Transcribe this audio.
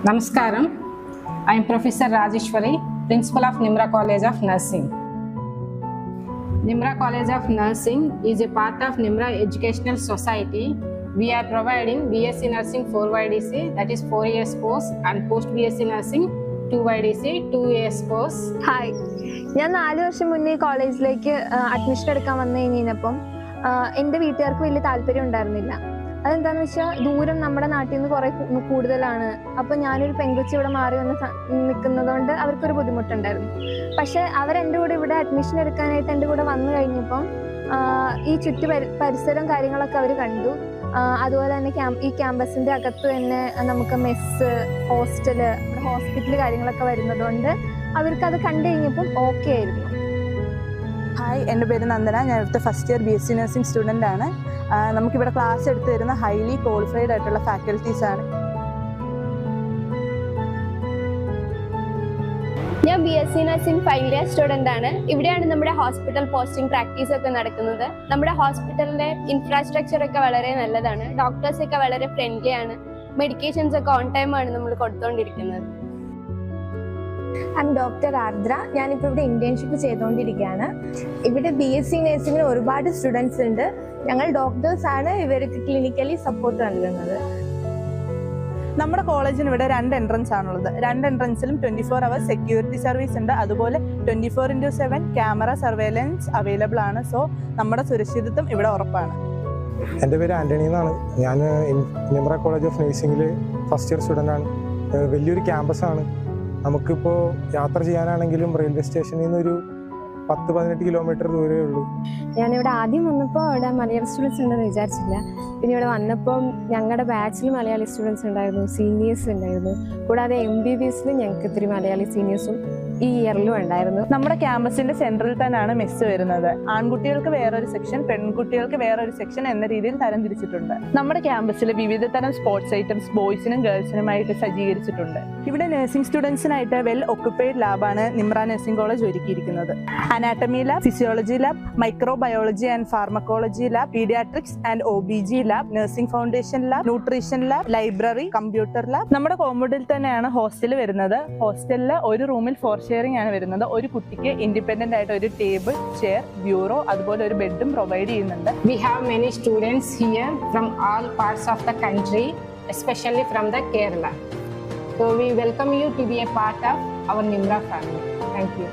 Namaskaram. I am Professor Rajeshwari, Principal of Nimra College of Nursing. Nimra College of Nursing is a part of Nimra Educational Society. We are providing BSc Nursing 4YDC, that is 4 years course, and Post BSc Nursing 2YDC 2 years course. Hi, ഞാൻ 4 വർഷം മുന്നേ കോളേജിലേക്ക് admission എടുക്കാൻ വന്നു കഴിഞ്ഞപ്പം എൻ്റെ വീട്ടുകാർക്ക് വലിയ താല്പര്യം ഉണ്ടായിരുന്നില്ല. അതെന്താണെന്ന് വെച്ചാൽ ദൂരം നമ്മുടെ നാട്ടിൽ നിന്ന് കുറേ കൂടുതലാണ്. അപ്പം ഞാനൊരു പെങ്കൊച്ചി ഇവിടെ മാറി വന്ന് നിൽക്കുന്നതുകൊണ്ട് അവർക്കൊരു ബുദ്ധിമുട്ടുണ്ടായിരുന്നു. പക്ഷേ അവരെൻ്റെ കൂടെ ഇവിടെ അഡ്മിഷൻ എടുക്കാനായിട്ട് എൻ്റെ കൂടെ വന്നു കഴിഞ്ഞപ്പം ഈ പരിസരം കാര്യങ്ങളൊക്കെ അവർ കണ്ടു. അതുപോലെ തന്നെ ഈ ക്യാമ്പസിൻ്റെ അകത്ത് തന്നെ നമുക്ക് മെസ്സ്, ഹോസ്റ്റല്, ഹോസ്പിറ്റൽ കാര്യങ്ങളൊക്കെ വരുന്നതുകൊണ്ട് അവർക്കത് കണ്ടു കഴിഞ്ഞപ്പം ഓക്കെ ആയിരുന്നു. ഹായ്, എൻ്റെ പേര് നന്ദന. ഞാൻ ഇവിടുത്തെ first year BSc nursing student ആണ്. നമുക്കിവിടെ ക്ലാസ് എടുത്ത് തരുന്ന ഹൈലി ക്വാളിഫൈഡ് ആയിട്ടുള്ള ഫാക്കൽറ്റീസ് ആണ്. ഞാൻ BSc nursing final year student ആണ്. ഇവിടെയാണ് നമ്മുടെ ഹോസ്പിറ്റൽ പോസ്റ്റിംഗ് പ്രാക്ടീസ് ഒക്കെ നടക്കുന്നത്. നമ്മുടെ ഹോസ്പിറ്റലിലെ ഇൻഫ്രാസ്ട്രക്ചർ ഒക്കെ വളരെ നല്ലതാണ്. ഡോക്ടേഴ്സ് ഒക്കെ വളരെ ഫ്രണ്ട്ലി ആണ്. മെഡിക്കേഷൻസ് ഒക്കെ ഓൺ ടൈം ആണ് നമ്മൾ കൊടുത്തുകൊണ്ടിരിക്കുന്നത്. ഐ എം ഡോക്ടർ ആർദ്ര. ഞാനിപ്പോൾ ഇവിടെ ഇന്റേൺഷിപ്പ് ചെയ്തുകൊണ്ടിരിക്കുകയാണ്. ഇവിടെ BSc നഴ്സിംഗിന് ഒരുപാട് സ്റ്റുഡൻസ് ഉണ്ട്. ഞങ്ങൾ ഡോക്ടേഴ്സാണ് ഇവർക്ക് ക്ലിനിക്കലി സപ്പോർട്ട് നൽകുന്നത്. നമ്മുടെ കോളേജിന് ഇവിടെ 2 എൻട്രൻസ് ആണുള്ളത്. 2 എൻട്രൻസിലും 24 hours സെക്യൂരിറ്റി സർവീസ് ഉണ്ട്. അതുപോലെ 24/7 ക്യാമറ സർവേലൻസ് അവൈലബിൾ ആണ്. സോ നമ്മുടെ സുരക്ഷിതത്വം ഇവിടെ ഉറപ്പാണ്. എൻ്റെ പേര് ആൻ്റണി എന്നാണ്. ഞാൻ നിമ്ര കോളേജ് ഓഫ് നഴ്സിംഗിൽ ഫസ്റ്റ് ഇയർ സ്റ്റുഡൻ്റ് ആണ്. വലിയൊരു ക്യാമ്പസാണ്. നമുക്കിപ്പോൾ യാത്ര ചെയ്യാനാണെങ്കിലും റെയിൽവേ സ്റ്റേഷനിൽ നിന്നൊരു 10-18 കിലോമീറ്റർ ദൂരമേ ഉള്ളൂ. ഞാനിവിടെ ആദ്യം വന്നപ്പോൾ ഇവിടെ മലയാളി സ്റ്റുഡൻസ് ഉണ്ടെന്ന് വിചാരിച്ചില്ല. പിന്നെ ഇവിടെ വന്നപ്പം ഞങ്ങളുടെ ബാച്ചിൽ മലയാളി സ്റ്റുഡൻസ് ഉണ്ടായിരുന്നു, സീനിയേഴ്സ് ഉണ്ടായിരുന്നു. കൂടാതെ MBBS ഞങ്ങൾക്ക് ഇത്തിരി മലയാളി സീനിയേഴ്സും ഈ ഇയറിലും ഉണ്ടായിരുന്നു. നമ്മുടെ ക്യാമ്പസിന്റെ സെൻട്രൽ തന്നെയാണ് മെസ്സ് വരുന്നത്. ആൺകുട്ടികൾക്ക് വേറൊരു സെക്ഷൻ, പെൺകുട്ടികൾക്ക് വേറൊരു സെക്ഷൻ എന്ന രീതിയിൽ തരം തിരിച്ചിട്ടുണ്ട്. നമ്മുടെ ക്യാമ്പസിൽ വിവിധ തരം സ്പോർട്സ് ഐറ്റംസ് ബോയ്സിനും ഗേൾസിനുമായിട്ട് സജ്ജീകരിച്ചിട്ടുണ്ട്. ഇവിടെ നഴ്സിംഗ് സ്റ്റുഡൻസിനായിട്ട് വെൽ ഒക്യുപ്പൈഡ് ലാബാണ് നിമ്ര നഴ്സിംഗ് കോളേജ് ഒരുക്കിയിരിക്കുന്നത്. Anatomy lab, physiology lab, microbiology and pharmacology lab, paediatrics and OBG lab, nursing foundation lab, nutrition lab, library, computer lab. നമ്മുടെ കോമ്പൗണ്ടിൽ തന്നെയാണ് ഹോസ്റ്റൽ വരുന്നത്. ഹോസ്റ്റലിൽ ഒരു റൂമിൽ 4 ഷെയറിംഗ് ആണ് വരുന്നത്. ഒരു കുട്ടിക്ക് ഇൻഡിപെൻഡന്റ് ആയിട്ട് ഒരു ടേബിൾ, ചെയർ, ബ്യൂറോ, അതുപോലെ ഒരു ബെഡും പ്രൊവൈഡ് ചെയ്യുന്നുണ്ട്. We have many students here from all parts of the country, especially from the Kerala. So we welcome you to be a part of our Nimra family. Thank you.